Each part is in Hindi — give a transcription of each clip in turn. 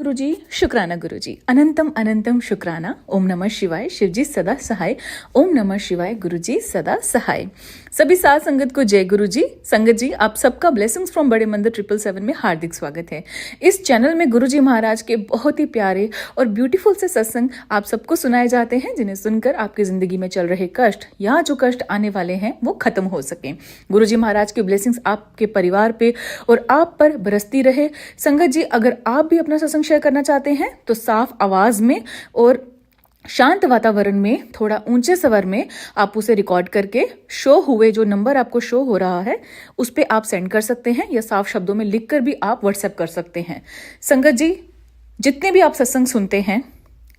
गुरुजी शुक्राना गुरुजी अनंतम अनंतम शुक्राना। ओम नमः शिवाय। शिवजी सदा सहाय। ओम नमः शिवाय। गुरुजी सदा सहाय। सभी साध संगत को जय गुरुजी। संगत जी, आप सबका ब्लेसिंग्स फ्रॉम बड़े मंदिर 777 में हार्दिक स्वागत है। इस चैनल में गुरुजी महाराज के बहुत ही प्यारे और ब्यूटीफुल से सत्संग आप सबको सुनाए जाते हैं, जिन्हें सुनकर आपकी जिंदगी में चल रहे कष्ट या जो कष्ट आने वाले हैं वो खत्म हो सके। गुरुजी महाराज की ब्लेसिंग्स आपके परिवार पे और आप पर बरसती रहे। संगत जी, अगर आप भी अपना सत्संग शेयर करना चाहते हैं तो साफ आवाज में और शांत वातावरण में थोड़ा ऊंचे स्वर में आप उसे रिकॉर्ड करके शो हुए जो नंबर आपको शो हो रहा है उस पे आप सेंड कर सकते हैं, या साफ शब्दों में लिखकर भी आप व्हाट्सएप कर सकते हैं। संगत जी, जितने भी आप सत्संग सुनते हैं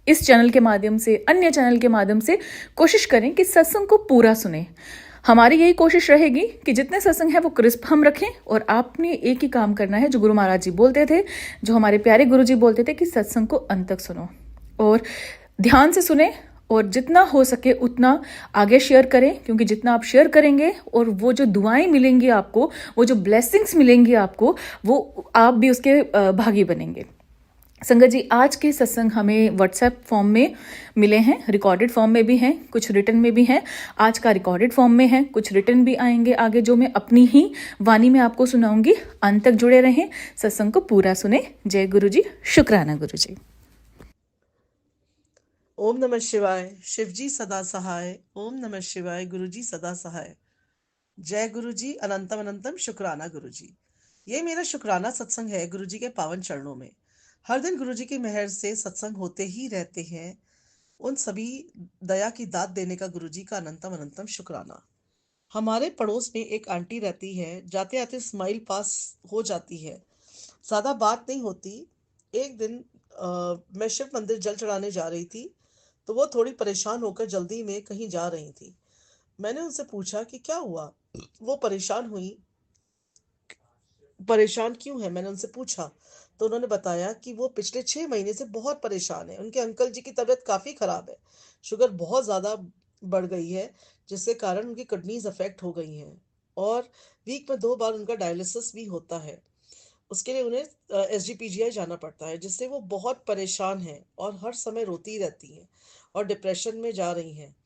इस चैनल के माध्यम से, अन्य चैनल के माध्यम से, कोशिश करें कि सत्संग को पूरा सुने। हमारी यही कोशिश रहेगी कि जितने सत्संग है वो क्रिस्प हम रखें, और आपने एक ही काम करना है जो गुरु महाराज जी बोलते थे, जो हमारे प्यारे गुरु जी बोलते थे कि सत्संग को अंत तक सुनो और ध्यान से सुने, और जितना हो सके उतना आगे शेयर करें, क्योंकि जितना आप शेयर करेंगे और वो जो दुआएं मिलेंगी आपको, वो जो ब्लेसिंग्स मिलेंगी आपको, वो आप भी उसके भागी बनेंगे। संगत जी, आज के सत्संग हमें व्हाट्सएप फॉर्म में मिले हैं, रिकॉर्डेड फॉर्म में भी हैं, कुछ रिटर्न में भी हैं। आज का रिकॉर्डेड फॉर्म में है, कुछ रिटर्न भी आएंगे आगे, जो मैं अपनी ही वाणी में आपको सुनाऊंगी। अंत तक जुड़े रहें, सत्संग को पूरा सुने। जय गुरु जी, शुक्राना गुरु जी। ओम नमः शिवाय। शिवजी सदा सहाय। ओम नमः शिवाय। गुरुजी सदा सहाय। जय गुरुजी अनंतम अनंतम शुक्राना गुरुजी। ये मेरा शुक्राना सत्संग है गुरुजी के पावन चरणों में। हर दिन गुरुजी की मेहर से सत्संग होते ही रहते हैं। उन सभी दया की दात देने का गुरुजी का अनंतम अनंतम शुक्राना। हमारे पड़ोस में एक आंटी रहती है, जाते आते स्माइल पास हो जाती है, ज्यादा बात नहीं होती। एक दिन मैं शिव मंदिर जल चढ़ाने जा रही थी, तो वो थोड़ी परेशान होकर जल्दी में कहीं जा रही थी। मैंने उनसे पूछा कि क्या हुआ, वो परेशान क्यों है, मैंने उनसे पूछा। तो उन्होंने बताया कि वो पिछले 6 महीने से बहुत परेशान है। उनके अंकल जी की तबीयत काफी खराब है, शुगर बहुत ज्यादा बढ़ गई है, जिसके कारण उनकी किडनीज अफेक्ट हो गई हैं, और वीक में 2 बार उनका डायलिसिस भी होता है। उसके लिए उन्हें एसजीपीजीआई जाना पड़ता है, जिससे वो बहुत परेशान हैं और हर समय रोती रहती हैं और डिप्रेशन में जा रही हैं।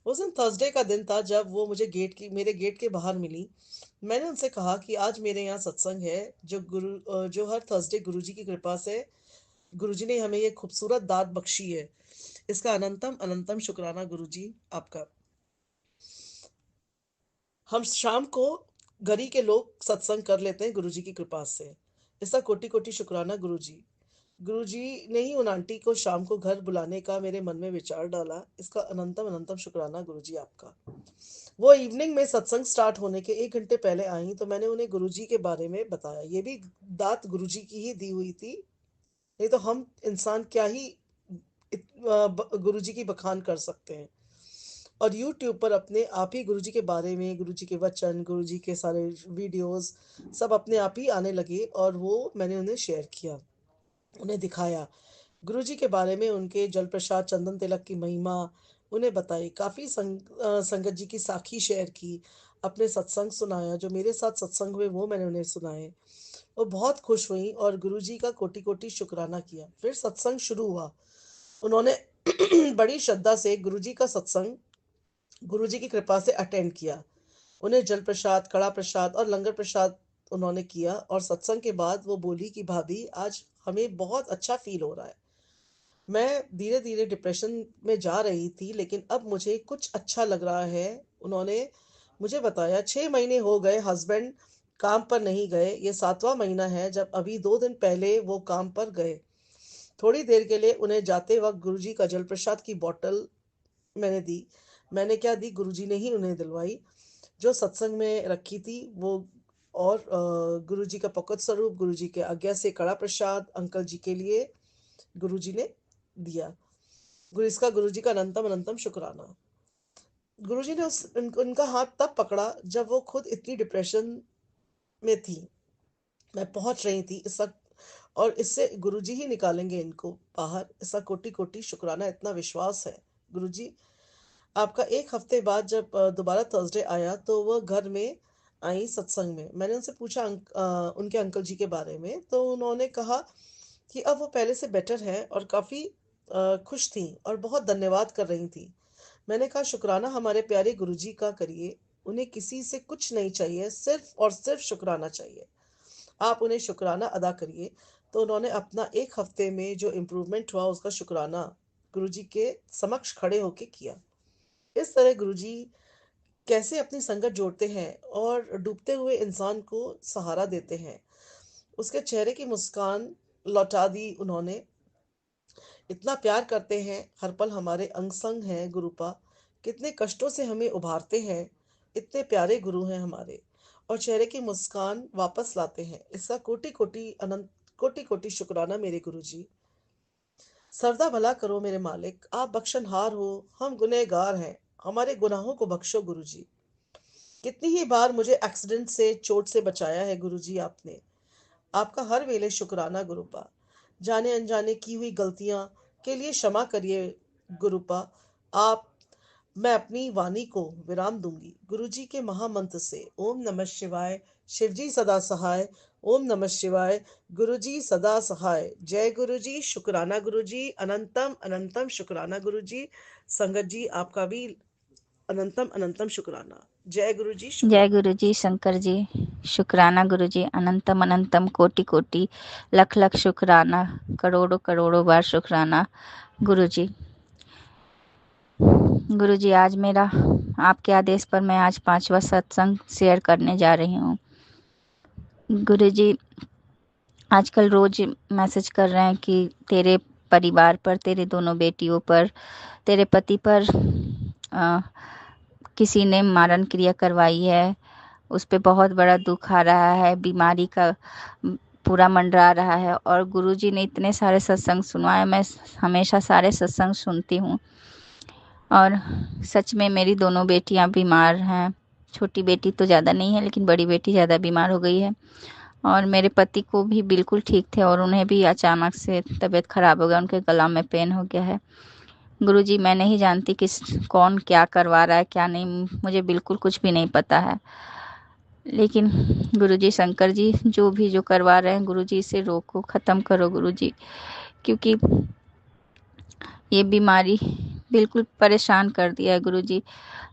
उस दिन थर्सडे का दिन था जब वो मुझे मेरे गेट के बाहर मिली। मैंने उनसे कहा कि आज मेरे यहाँ सत्संग है, जो हर थर्सडे गुरुजी की कृपा से गुरुजी ने हमें ये खूबसूरत दात बख्शी है। इसका अनंतम अनंतम शुक्राना गुरुजी आपका। हम शाम को घरी के लोग सत्संग कर लेते हैं गुरुजी की कृपा से। इसका कोटि कोटि शुक्राना गुरुजी। गुरुजी ने ही उन आंटी को शाम को घर बुलाने का मेरे मन में विचार डाला। इसका अनंतम अनंतम शुक्राना गुरुजी आपका। वो इवनिंग में सत्संग स्टार्ट होने के 1 घंटे पहले आई, तो मैंने उन्हें गुरुजी के बारे में बताया। ये भी दात गुरुजी की ही दी हुई थी, नहीं तो हम इंसान क्या ही गुरुजी की बखान कर सकते हैं। और यूट्यूब पर अपने आप ही गुरुजी के बारे में, गुरुजी के वचन, गुरुजी के सारे वीडियोस सब अपने आप ही आने लगे, और वो मैंने उन्हें शेयर किया, उन्हें दिखाया। गुरुजी के बारे में, उनके जल प्रसाद चंदन तिलक की महिमा उन्हें बताई। काफ़ी संगत जी की साखी शेयर की, अपने सत्संग सुनाया, जो मेरे साथ सत्संग हुए वो मैंने उन्हें सुनाए। वो बहुत खुश हुई और गुरुजी का कोटि कोटि शुक्राना किया। फिर सत्संग शुरू हुआ। उन्होंने बड़ी श्रद्धा से गुरुजी का सत्संग गुरुजी की कृपा से अटेंड किया। उन्हें जल प्रसाद, कड़ा प्रसाद और लंगर प्रसाद उन्होंने किया, और सत्संग के बाद वो बोली कि भाभी, आज हमें बहुत अच्छा फील हो रहा है। मैं धीरे धीरे डिप्रेशन में जा रही थी, लेकिन अब मुझे कुछ अच्छा लग रहा है। उन्होंने मुझे बताया 6 महीने हो गए हस्बैंड काम पर नहीं गए, ये 7वां महीना है जब अभी 2 दिन पहले वो काम पर गए। थोड़ी देर के लिए उन्हें जाते वक्त गुरुजी का जल प्रसाद की बोतल मैंने दी। मैंने क्या दी, गुरुजी ने ही उन्हें दिलवाई, जो सत्संग में रखी थी वो। और गुरुजी का पकड़ स्वरूप, गुरुजी के आज्ञा से कड़ा प्रसाद अंकल जी के लिए गुरुजी ने दिया। इसका गुरुजी का अनंतम अनंतम शुक्राना। गुरुजी ने उनका हाथ तब पकड़ा जब वो खुद इतनी डिप्रेशन में थी। मैं पहुंच रही थी इस वक्त, और इससे गुरुजी ही निकालेंगे इनको बाहर। इसका कोटि कोटि शुक्राना, इतना विश्वास है गुरुजी आपका। 1 हफ्ते बाद जब दोबारा थर्सडे आया, तो वह घर में आई सत्संग में। मैंने उनसे पूछा उनके अंकल जी के बारे में, तो उन्होंने कहा कि अब वो पहले से बेटर है और काफ़ी खुश थीं और बहुत धन्यवाद कर रही थीं। मैंने कहा, शुक्राना हमारे प्यारे गुरुजी का करिए, उन्हें किसी से कुछ नहीं चाहिए, सिर्फ़ और सिर्फ़ शुक्राना चाहिए। आप उन्हें शुक्राना अदा करिए। तो उन्होंने अपना 1 हफ़्ते में जो इम्प्रूवमेंट हुआ उसका शुक्राना गुरुजी के समक्ष खड़े होके किया। इस तरह गुरुजी कैसे अपनी संगत जोड़ते हैं और डूबते हुए इंसान को सहारा देते हैं। उसके चेहरे की मुस्कान लौटा दी उन्होंने। इतना प्यार करते हैं, हर पल हमारे अंग-संग हैं गुरुपा। कितने कष्टों से हमें उभारते हैं, इतने प्यारे गुरु हैं हमारे और चेहरे की मुस्कान वापस लाते हैं। इसका कोटि-कोटि अनंत कोटि-कोटि शुक्राना मेरे गुरुजी। सर्वदा भला करो मेरे मालिक, आप बख्शनहार हो, हम गुनहगार हैं, हमारे गुनाहों को बख्शो गुरुजी। कितनी ही बार मुझे एक्सीडेंट से, चोट से बचाया है गुरुजी आपने। आपका हर वेले शुक्राना गुरुपा। जाने अनजाने की हुई गलतियां के लिए क्षमा करिए गुरुपा। आप मैं अपनी वाणी को विराम दूंगी गुरुजी के महामंत्र से। ओम नमः शिवाय, शिवजी सदा सहाय। ओम नमः शिवाय, गुरुजी सदा सहाय। जय गुरुजी, शुक्राना गुरुजी, अनंतम अनंतम शुक्राना गुरुजी। संगत जी आपका भी अनंतम अनंतम शुक्राना। जय गुरुजी, जय शुक्राना। गुरु जी, शंकर जी, शुक्राना गुरु जी, अनंतम अनंतम कोटि कोटि लख लख शुक्राना, करोड़ों करोड़ों बार शुक्राना गुरु जी। गुरु जी, आज मेरा आपके आदेश पर मैं आज 5वां सत्संग शेयर करने जा रही हूँ। गुरु जी आजकल रोज मैसेज कर रहे हैं कि तेरे परिवार पर, तेरे दोनों बेटियों पर, तेरे पति पर किसी ने मारण क्रिया करवाई है। उस पे बहुत बड़ा दुख आ रहा है, बीमारी का पूरा मंडरा रहा है। और गुरुजी ने इतने सारे सत्संग सुनवाए, मैं हमेशा सारे सत्संग सुनती हूँ। और सच में मेरी दोनों बेटियां बीमार हैं। छोटी बेटी तो ज़्यादा नहीं है, लेकिन बड़ी बेटी ज़्यादा बीमार हो गई है। और मेरे पति को भी बिल्कुल ठीक थे और उन्हें भी अचानक से तबीयत खराब हो गया, उनके गला में पेन हो गया है। गुरुजी मैं नहीं जानती कि कौन क्या करवा रहा है क्या नहीं, मुझे बिल्कुल कुछ भी नहीं पता है। लेकिन गुरुजी, शंकर जी जो करवा रहे हैं गुरुजी, इसे रोको, ख़त्म करो गुरुजी, क्योंकि ये बीमारी बिल्कुल परेशान कर दिया है गुरुजी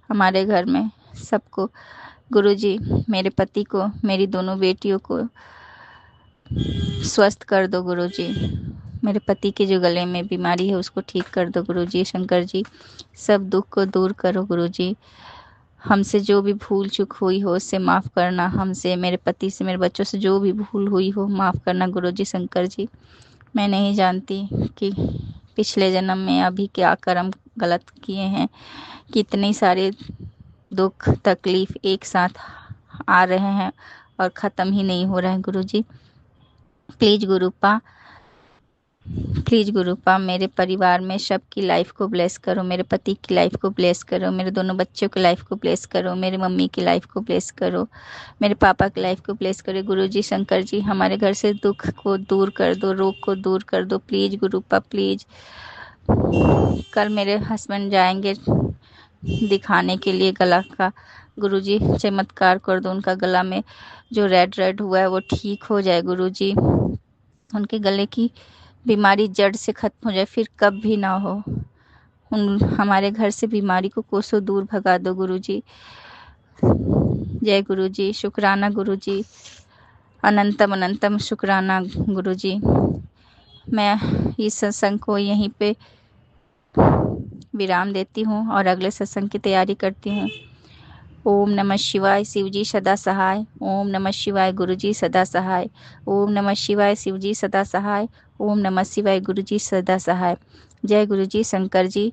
हमारे घर में सबको। गुरुजी मेरे पति को, मेरी दोनों बेटियों को स्वस्थ कर दो गुरुजी। मेरे पति के जो गले में बीमारी है उसको ठीक कर दो गुरुजी। शंकर जी सब दुख को दूर करो गुरुजी। हमसे जो भी भूल चूक हुई हो उससे माफ़ करना, हमसे, मेरे पति से, मेरे बच्चों से जो भी भूल हुई हो माफ़ करना गुरुजी। शंकर जी मैं नहीं जानती कि पिछले जन्म में अभी क्या कर्म गलत किए हैं, कितनी सारे दुख तकलीफ़ एक साथ आ रहे हैं और ख़त्म ही नहीं हो रहे हैं गुरुजी। प्लीज़ गुरुपा, प्लीज़ गुरुपा मेरे परिवार में सबकी लाइफ को ब्लेस करो, मेरे पति की लाइफ को ब्लेस करो, मेरे दोनों बच्चों की लाइफ को ब्लेस करो, मेरी मम्मी की लाइफ को ब्लेस करो, मेरे पापा की लाइफ को ब्लेस करो गुरुजी। शंकर जी हमारे घर से दुख को दूर कर दो, रोग को दूर कर दो प्लीज़ गुरुपा प्लीज़। कल मेरे हस्बैंड जाएंगे दिखाने के लिए गला का, गुरुजी चमत्कार कर दो, उनका गला में जो रेड रेड हुआ है वो ठीक हो जाए गुरुजी, उनके गले की बीमारी जड़ से ख़त्म हो जाए, फिर कब भी ना हो। हमारे घर से बीमारी को कोसों दूर भगा दो गुरुजी। जय गुरुजी, शुक्राना गुरुजी, अनंतम अनंतम शुक्राना गुरुजी। मैं इस सत्संग को यहीं पे विराम देती हूँ और अगले सत्संग की तैयारी करती हूँ। ओम नमः शिवाय, शिवजी सदा सहाय। ओम नमः शिवाय, गुरुजी सदा सहाय। ओम नमः शिवाय, शिवजी सदा सहाय। ओम नमः शिवाय, गुरुजी सदा सहाय। जय गुरुजी। शंकर जी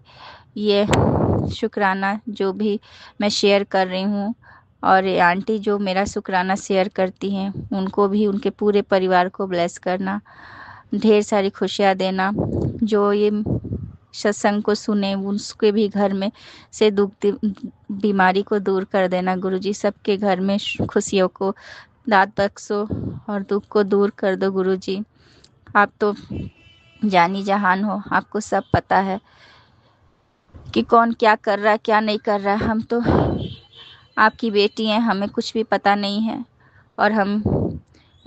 ये शुक्राना जो भी मैं शेयर कर रही हूँ, और ये आंटी जो मेरा शुक्राना शेयर करती हैं, उनको भी, उनके पूरे परिवार को ब्लेस करना, ढेर सारी खुशियाँ देना। जो ये सत्संग को सुने उसके भी घर में से दुख बीमारी को दूर कर देना गुरुजी। सबके घर में खुशियों को दात बख्शो और दुख को दूर कर दो गुरुजी। आप तो जानी जहान हो, आपको सब पता है कि कौन क्या कर रहा है क्या नहीं कर रहा है। हम तो आपकी बेटी हैं, हमें कुछ भी पता नहीं है और हम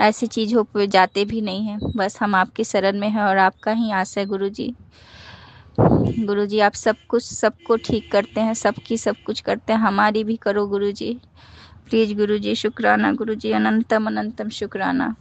ऐसी चीज़ों पे जाते भी नहीं हैं। बस हम आपकी शरण में हैं और आपका ही आस है गुरुजी। गुरुजी आप सब कुछ सबको ठीक करते हैं, सबकी सब कुछ करते हैं, हमारी भी करो गुरुजी। प्लीज गुरुजी शुक्राना गुरुजी, अनंतम अनंतम शुक्राना।